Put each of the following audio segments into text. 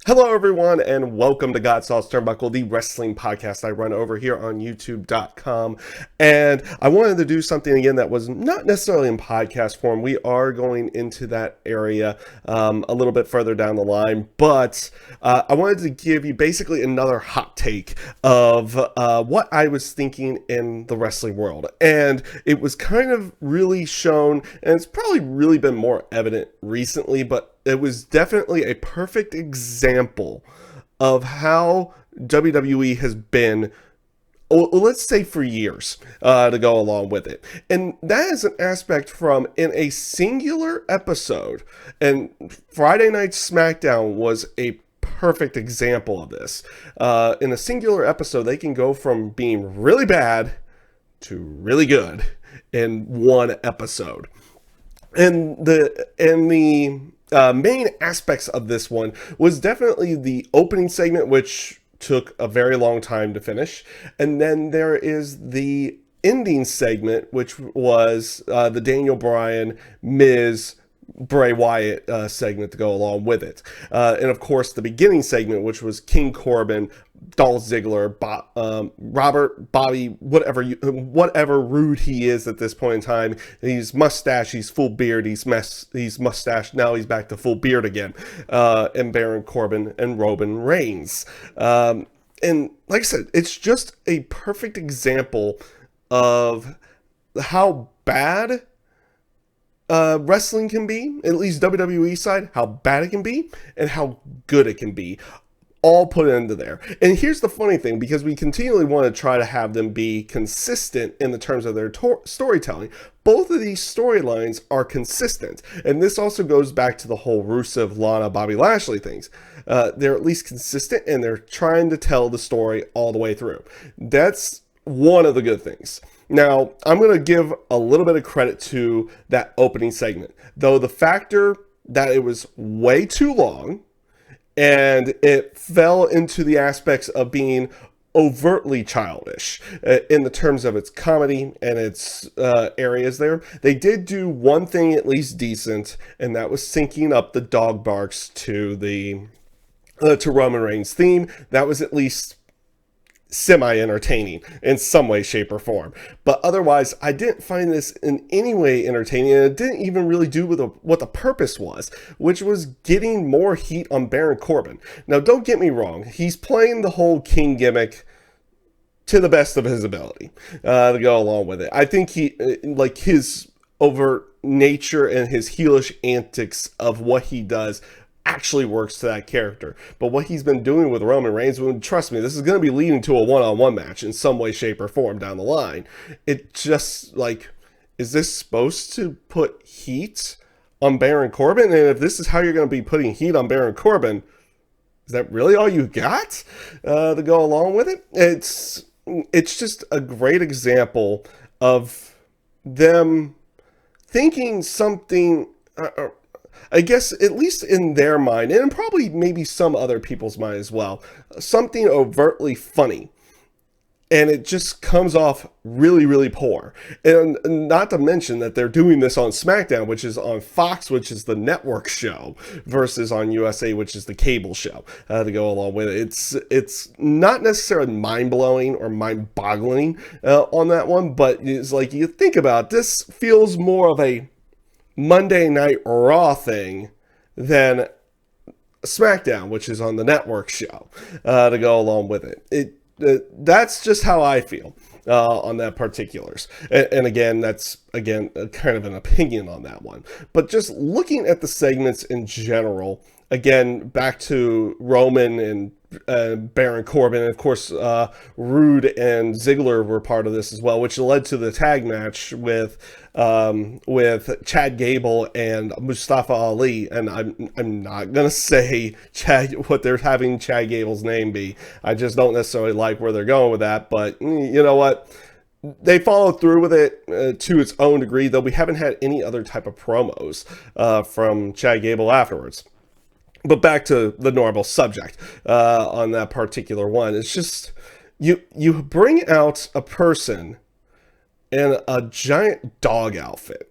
Hello, everyone, and welcome to GodSaw's Turnbuckle, the wrestling podcast I run over here on YouTube.com. And I wanted to do something again that was not necessarily in podcast form. We are going into that area a little bit further down the line, but I wanted to give you basically another hot take of what I was thinking in the wrestling world. And it was kind of really shown, and it's probably really been more evident recently, but it was definitely a perfect example of how WWE has been, let's say, for years to go along with it. And that is an aspect from in a singular episode. And Friday Night Smackdown was a perfect example of this. In a singular episode, they can go from being really bad to really good in one episode. And the main aspects of this one was definitely the opening segment, which took a very long time to finish. And then there is the ending segment, which was the Daniel Bryan, Miz, Bray Wyatt segment to go along with it. And of course, the beginning segment, which was King Corbin, Dolph Ziggler, Robert, Bobby, whatever rude he is at this point in time. He's mustache, he's full beard, he's mustache, now he's back to full beard again. And Baron Corbin and Roman Reigns. And like I said, it's just a perfect example of how bad wrestling can be, at least WWE side, how bad it can be and how good it can be, all put into there. And here's the funny thing, because we continually want to try to have them be consistent in the terms of their storytelling. Both of these storylines are consistent, and this also goes back to the whole Rusev, Lana, Bobby Lashley things. They're at least consistent, and they're trying to tell the story all the way through. That's one of the good things. Now, I'm going to give a little bit of credit to that opening segment, though the factor that it was way too long and it fell into the aspects of being overtly childish in the terms of its comedy and its areas there. They did do one thing at least decent, and that was syncing up the dog barks to the to Roman Reigns' theme. That was at least semi-entertaining in some way, shape, or form. But otherwise, I didn't find this in any way entertaining, and it didn't even really do with what the purpose was, which was getting more heat on Baron Corbin. Now, don't get me wrong. He's playing the whole King gimmick to the best of his ability to go along with it. I think he, like his overt nature and his heelish antics of what he does actually works to that character. But what he's been doing with Roman Reigns, trust me, this is going to be leading to a one-on-one match in some way, shape, or form down the line. It just, like, is this supposed to put heat on Baron Corbin? And if this is how you're going to be putting heat on Baron Corbin, is that really all you got to go along with it? It's just a great example of them thinking something... I guess, at least in their mind, and probably maybe some other people's mind as well, something overtly funny. And it just comes off really, really poor. And not to mention that they're doing this on Smackdown, which is on Fox, which is the network show, versus on USA, which is the cable show, to go along with it. It's not necessarily mind-blowing or mind-boggling on that one, but it's like, you think about it, this feels more of a Monday Night Raw thing than SmackDown, which is on the network show, to go along with it. That's just how I feel on that particulars. And again, that's kind of an opinion on that one. But just looking at the segments in general, again, back to Roman and Baron Corbin, and of course Rude and Ziggler were part of this as well, which led to the tag match with Chad Gable and Mustafa Ali. And I'm not gonna say what they're having Chad Gable's name be. I just don't necessarily like where they're going with that. But you know what? They followed through with it to its own degree, though we haven't had any other type of promos from Chad Gable afterwards. But back to the normal subject on that particular one. It's just, you bring out a person in a giant dog outfit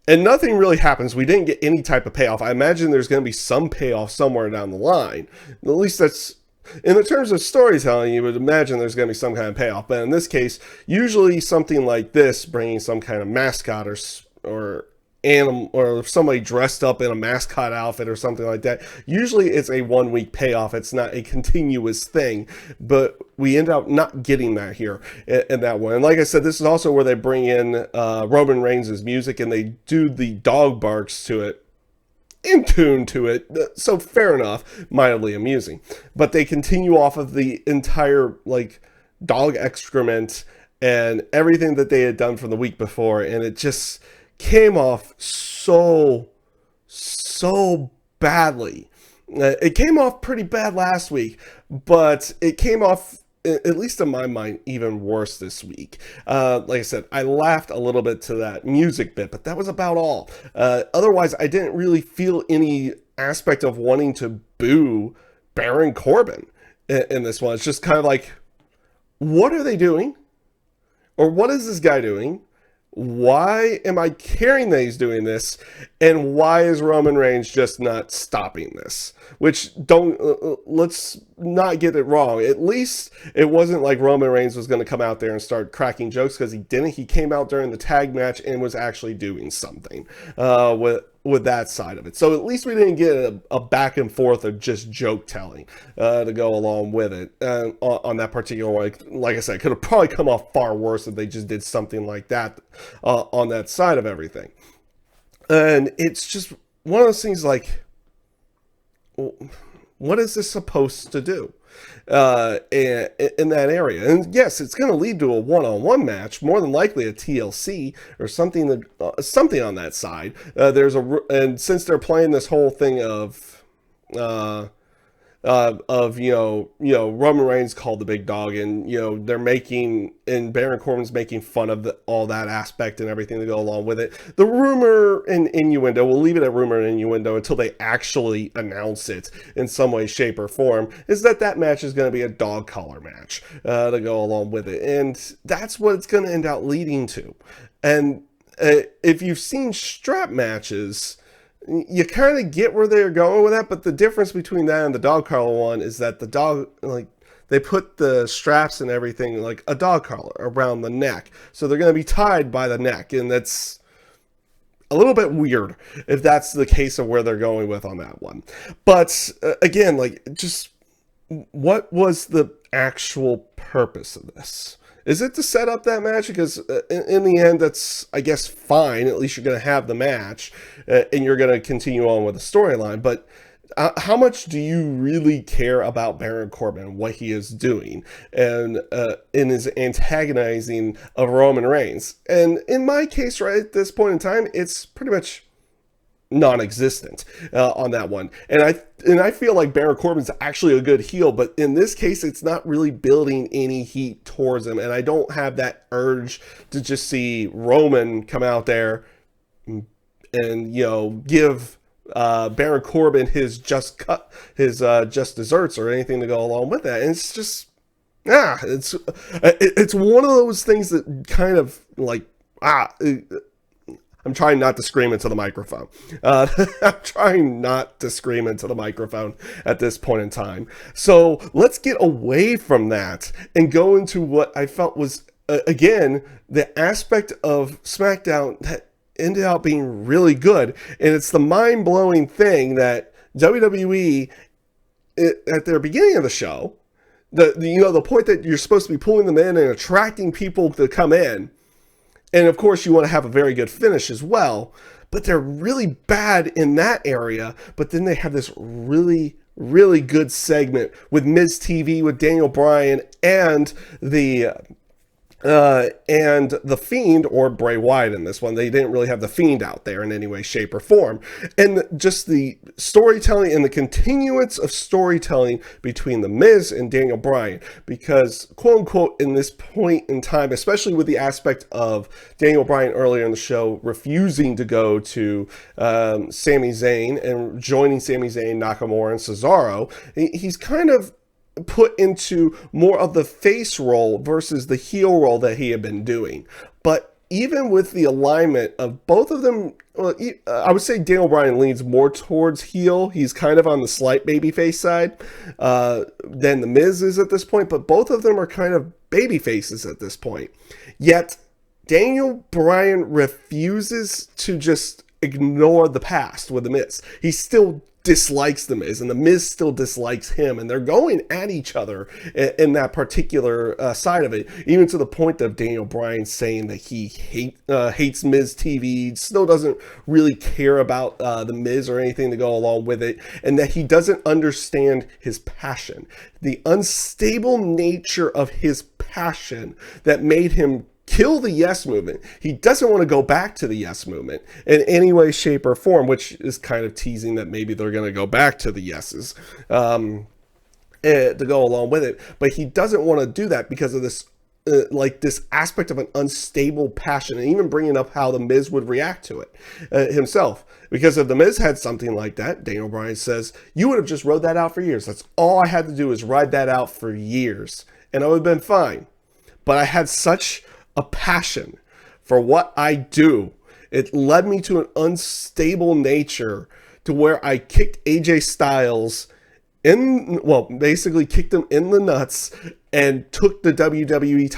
And nothing really happens. We didn't get any type of payoff. I imagine there's going to be some payoff somewhere down the line. At least that's, in the terms of storytelling, you would imagine there's going to be some kind of payoff. But in this case, usually something like this, bringing some kind of mascot or animal or somebody dressed up in a mascot outfit or something like that, usually it's a 1 week payoff. It's not a continuous thing, but we end up not getting that here in that one. And like I said, this is also where they bring in Roman Reigns' music and they do the dog barks to it, in tune to it, so fair enough, mildly amusing. But they continue off of the entire like dog excrement and everything that they had done from the week before, and it just came off so badly. It came off pretty bad last week, but it came off, at least in my mind, even worse this week. Like I said, I laughed a little bit to that music bit, but that was about all. Otherwise, I didn't really feel any aspect of wanting to boo Baron Corbin in this one. It's just kind of like, what are they doing? Or what is this guy doing? Why am I caring that he's doing this? And why is Roman Reigns just not stopping this? Which, let's not get it wrong. At least it wasn't like Roman Reigns was going to come out there and start cracking jokes, because he didn't. He came out during the tag match and was actually doing something with that side of it. So at least we didn't get a back and forth of just joke telling to go along with it on that particular one. Like I said, it could have probably come off far worse if they just did something like that on that side of everything. And it's just one of those things like, what is this supposed to do in that area? And yes, it's going to lead to a one-on-one match, more than likely a TLC or something something on that side. And since they're playing this whole thing of Roman Reigns called the big dog, and they're making, and Baron Corbin's making fun of all that aspect and everything to go along with it. The rumor and innuendo, we'll leave it at rumor and innuendo until they actually announce it in some way, shape, or form, is that match is going to be a dog collar match to go along with it, and that's what it's going to end up leading to. And if you've seen strap matches, you kind of get where they're going with that, but the difference between that and the dog collar one is that the dog, like, they put the straps and everything like a dog collar around the neck, so they're going to be tied by the neck, and that's a little bit weird if that's the case of where they're going with on that one. But again, like, just what was the actual purpose of this? Is it to set up that match? Because in the end, that's, I guess, fine. At least you're going to have the match, and you're going to continue on with the storyline. But how much do you really care about Baron Corbin, what he is doing, and in his antagonizing of Roman Reigns? And in my case, right at this point in time, it's pretty much non-existent on that one. And I feel like Baron Corbin's actually a good heel, but in this case, it's not really building any heat towards him. And I don't have that urge to just see Roman come out there and give Baron Corbin his just desserts or anything to go along with that. And it's just it's one of those things that kind of like I'm trying not to scream into the microphone. I'm trying not to scream into the microphone at this point in time. So let's get away from that and go into what I felt was, again, the aspect of Smackdown that ended up being really good. And it's the mind-blowing thing that WWE, at their beginning of the show, the point that you're supposed to be pulling them in and attracting people to come in, and of course, you want to have a very good finish as well, but they're really bad in that area. But then they have this really, really good segment with Miz TV, with Daniel Bryan, and the Fiend, or Bray Wyatt in this one. They didn't really have the Fiend out there in any way, shape, or form. And just the storytelling and the continuance of storytelling between the Miz and Daniel Bryan, because quote unquote in this point in time, especially with the aspect of Daniel Bryan earlier in the show refusing to go to Sami Zayn and joining Sami Zayn, Nakamura, and Cesaro, he's kind of put into more of the face role versus the heel role that he had been doing. But even with the alignment of both of them, well, I would say Daniel Bryan leans more towards heel. He's kind of on the slight babyface side than The Miz is at this point, but both of them are kind of baby faces at this point. Yet Daniel Bryan refuses to just ignore the past with The Miz. He still dislikes The Miz, and The Miz still dislikes him, and they're going at each other in that particular side of it, even to the point of Daniel Bryan saying that he hates Miz TV, still doesn't really care about The Miz or anything to go along with it, and that he doesn't understand his passion, the unstable nature of his passion that made him kill the Yes Movement. He doesn't want to go back to the Yes Movement in any way, shape, or form, which is kind of teasing that maybe they're going to go back to the Yeses to go along with it. But he doesn't want to do that because of this, this aspect of an unstable passion, and even bringing up how The Miz would react to it himself. Because if The Miz had something like that, Daniel Bryan says, you would have just rode that out for years. That's all I had to do is ride that out for years, and I would have been fine. But I had such a passion for what I do. It led me to an unstable nature to where I kicked AJ Styles basically kicked him in the nuts and took the WWE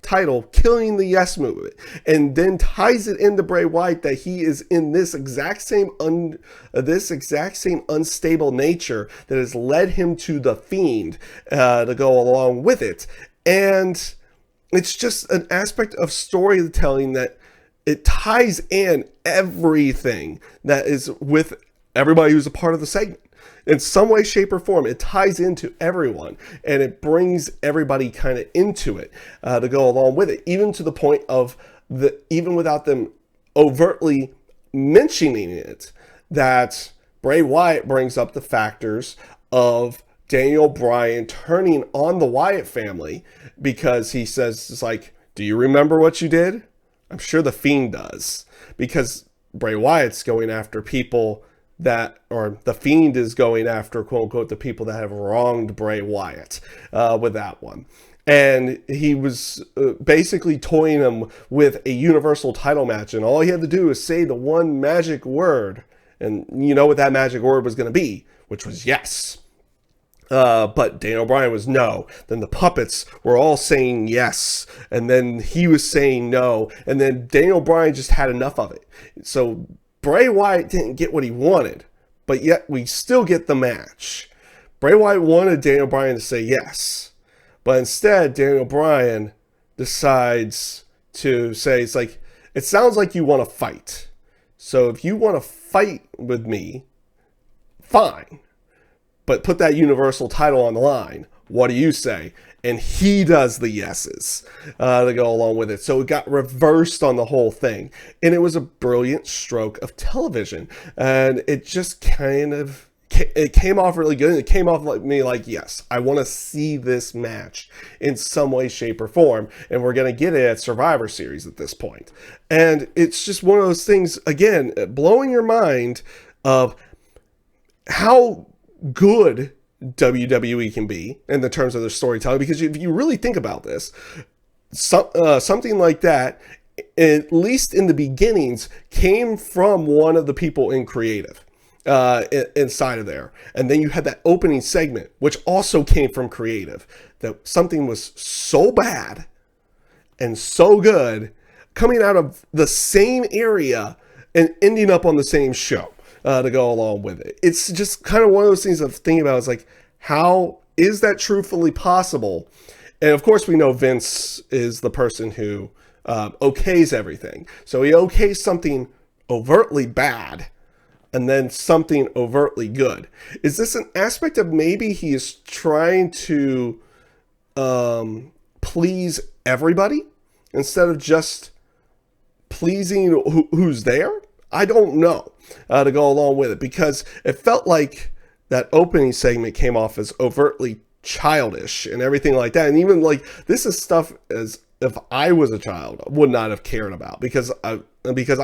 title, killing the Yes Movement, and then ties it into Bray Wyatt that he is in this exact same unstable nature that has led him to the Fiend to go along with it. And it's just an aspect of storytelling that it ties in everything that is with everybody who's a part of the segment. In some way, shape, or form, it ties into everyone, and it brings everybody kind of into it to go along with it, even to the point of even without them overtly mentioning it, that Bray Wyatt brings up the factors of Daniel Bryan turning on the Wyatt family, because he says, it's like, do you remember what you did? I'm sure the Fiend does, because Bray Wyatt's going after people or the Fiend is going after, quote unquote, the people that have wronged Bray Wyatt with that one. And he was basically toying him with a Universal title match, and all he had to do is say the one magic word, and you know what that magic word was going to be, which was yes. But Daniel Bryan was no. Then the puppets were all saying yes, and then he was saying no, and then Daniel Bryan just had enough of it. So Bray Wyatt didn't get what he wanted, but yet we still get the match. Bray Wyatt wanted Daniel Bryan to say yes, but instead Daniel Bryan decides to say, it's like, it sounds like you want to fight. So if you want to fight with me, fine. But put that Universal title on the line. What do you say? And he does the yeses to go along with it. So it got reversed on the whole thing. And it was a brilliant stroke of television. And it just it came off really good. And it came off like, yes, I want to see this match in some way, shape, or form. And we're going to get it at Survivor Series at this point. And it's just one of those things, again, blowing your mind of how good WWE can be in the terms of their storytelling, because if you really think about this, something like that, at least in the beginnings, came from one of the people in creative inside of there. And then you had that opening segment, which also came from creative, that something was so bad and so good coming out of the same area and ending up on the same show. To go along with it. It's just kind of one of those things of thinking about. It's like, how is that truthfully possible? And of course, we know Vince is the person who okays everything. So he okays something overtly bad and then something overtly good. Is this an aspect of maybe he is trying to please everybody instead of just pleasing who's there? I don't know. To go along with it, because it felt like that opening segment came off as overtly childish and everything like that. And even like, this is stuff as if I was a child, I would not have cared about, because I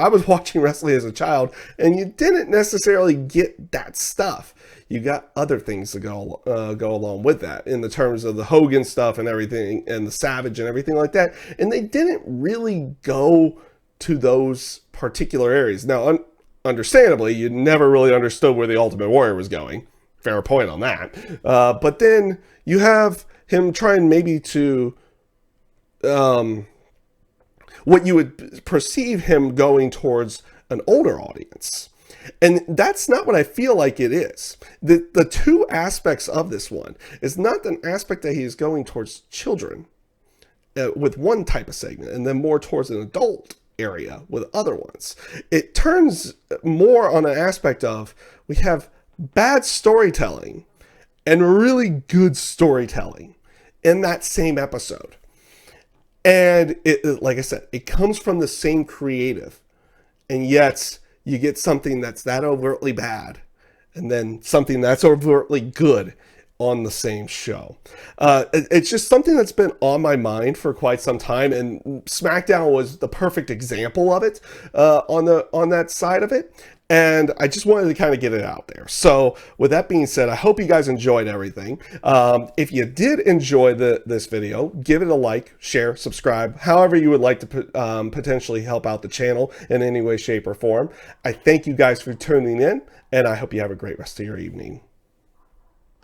was watching wrestling as a child, and you didn't necessarily get that stuff. You got other things to go along with that, in the terms of the Hogan stuff and everything, and the Savage and everything like that. And they didn't really go to those particular areas. Now, understandably, you never really understood where the Ultimate Warrior was going. Fair point on that. But then you have him trying maybe to, what you would perceive him going towards an older audience. And that's not what I feel like it is. The two aspects of this one is not an aspect that he's going towards children with one type of segment, and then more towards an adult area with other ones. It turns more on an aspect of, we have bad storytelling and really good storytelling in that same episode. And it, like I said, it comes from the same creative, and yet you get something that's that overtly bad and then something that's overtly good on the same show. It's just something that's been on my mind for quite some time, and Smackdown was the perfect example of it on that side of it. And I just wanted to kind of get it out there. So with that being said, I hope you guys enjoyed everything. If you did enjoy this video, give it a like, share, subscribe, however you would like to potentially help out the channel in any way, shape, or form. I thank you guys for tuning in, and I hope you have a great rest of your evening.